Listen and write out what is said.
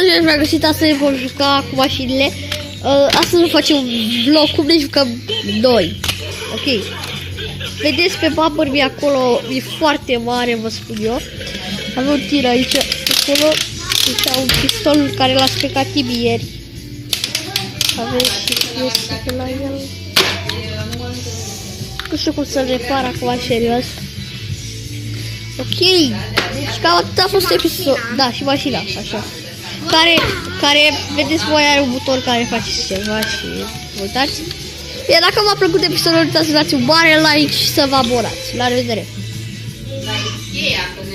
bine v-am găsit, astăzi vom juca cu mașinile. Astăzi nu facem vlog, cum ne jucăm noi. Ok. Vedeți pe bumper mi acolo, e foarte mare, vă spun eu. Avem un tir aici, acolo. Aici un pistol care l-a stricat ieri. Avem și piese pe la el. Nu știu cum să repar acum, serios. Ok, deci cam atât a fost episodul. Da, și mașina, așa. Care, vedeți voi, are un buton care face ceva și uitați. Iar dacă v-a plăcut episodul, uitați să dați un mare like și să vă abonați. La revedere!